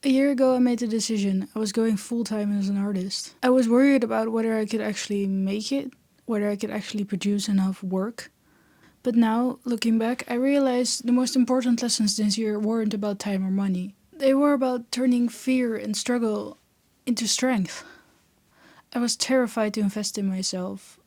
A year ago I made the decision. I was going full-time as an artist. I was worried about whether I could actually make it, whether I could actually produce enough work. But now, looking back, I realized the most important lessons this year weren't about time or money. They were about turning fear and struggle into strength. I was terrified to invest in myself,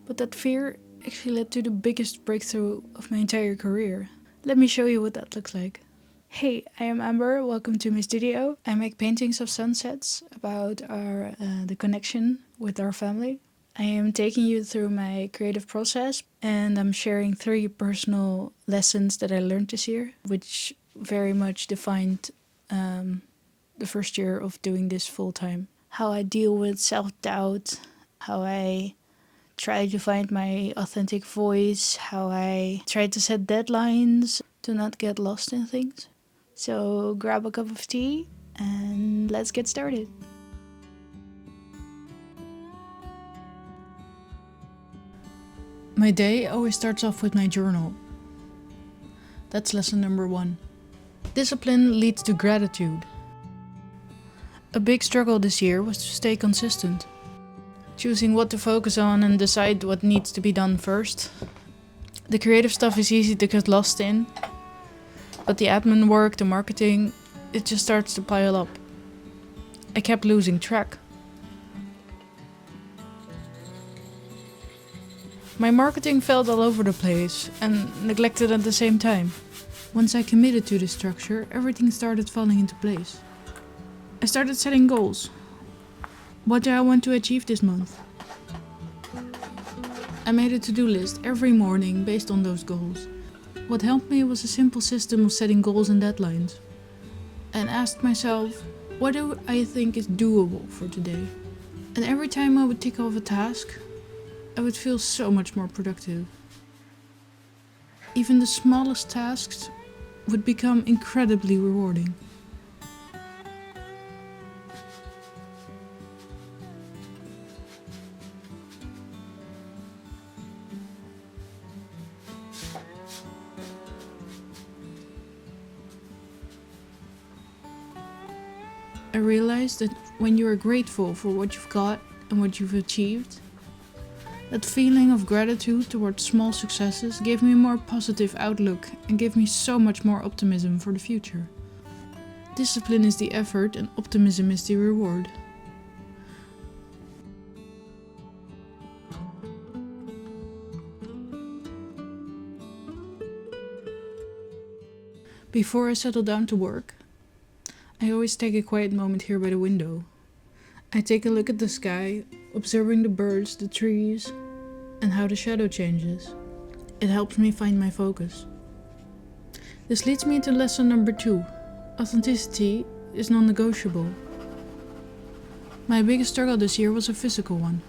but that fear actually led to the biggest breakthrough of my entire career. Let me show you what that looks like. Hey, I am Amber. Welcome to my studio. I make paintings of sunsets about the connection with our family. I am taking you through my creative process, and I'm sharing 3 personal lessons that I learned this year, which very much defined the first year of doing this full time. How I deal with self-doubt, how I try to find my authentic voice, how I try to set deadlines to not get lost in things. So grab a cup of tea and let's get started. My day always starts off with my journal. That's lesson number 1. Discipline leads to gratitude. A big struggle this year was to stay consistent. Choosing what to focus on and decide what needs to be done first. The creative stuff is easy to get lost in, but the admin work, the marketing, it just starts to pile up. I kept losing track. My marketing felt all over the place and neglected at the same time. Once I committed to this structure, everything started falling into place. I started setting goals. What do I want to achieve this month? I made a to-do list every morning based on those goals. What helped me was a simple system of setting goals and deadlines. And asked myself, what do I think is doable for today? And every time I would tick off a task, I would feel so much more productive. Even the smallest tasks would become incredibly rewarding. I realized that when you are grateful for what you've got and what you've achieved, that feeling of gratitude towards small successes gave me a more positive outlook and gave me so much more optimism for the future. Discipline is the effort and optimism is the reward. Before I settle down to work, I always take a quiet moment here by the window. I take a look at the sky, observing the birds, the trees, and how the shadow changes. It helps me find my focus. This leads me to lesson number 2. Authenticity is non-negotiable. My biggest struggle this year was a physical one.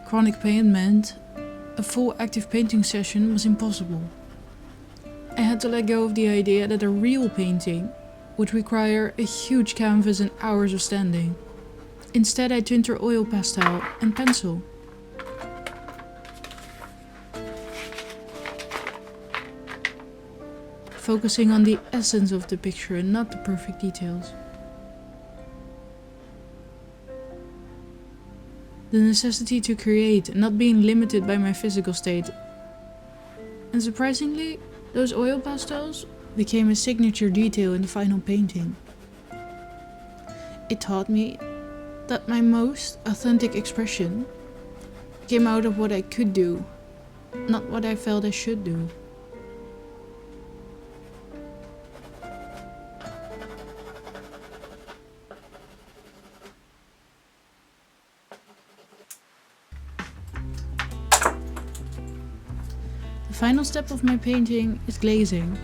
Chronic pain meant a full active painting session was impossible. I had to let go of the idea that a real painting would require a huge canvas and hours of standing. Instead, I turned to oil pastel and pencil. Focusing on the essence of the picture and not the perfect details. The necessity to create and not being limited by my physical state. And surprisingly, those oil pastels became a signature detail in the final painting. It taught me that my most authentic expression came out of what I could do, not what I felt I should do. The final step of my painting is glazing.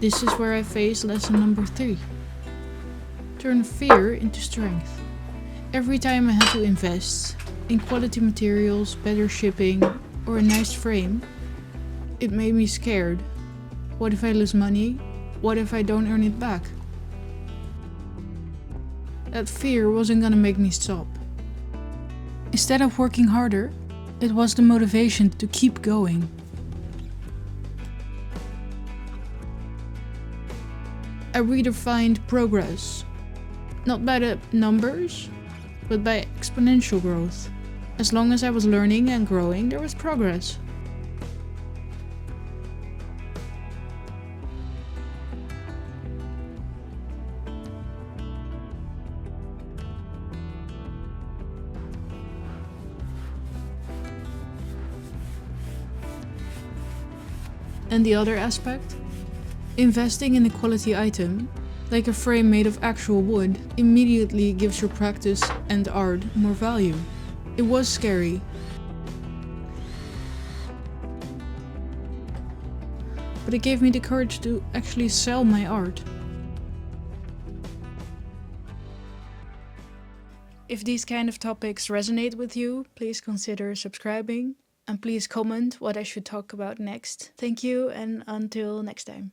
This is where I face lesson number 3. Turn fear into strength. Every time I had to invest in quality materials, better shipping, or a nice frame, it made me scared. What if I lose money? What if I don't earn it back? That fear wasn't gonna make me stop. Instead of working harder, it was the motivation to keep going. I redefined progress. Not by the numbers, but by exponential growth. As long as I was learning and growing, there was progress. And the other aspect? Investing in a quality item, like a frame made of actual wood, immediately gives your practice and art more value. It was scary. But it gave me the courage to actually sell my art. If these kind of topics resonate with you, please consider subscribing and please comment what I should talk about next. Thank you and until next time.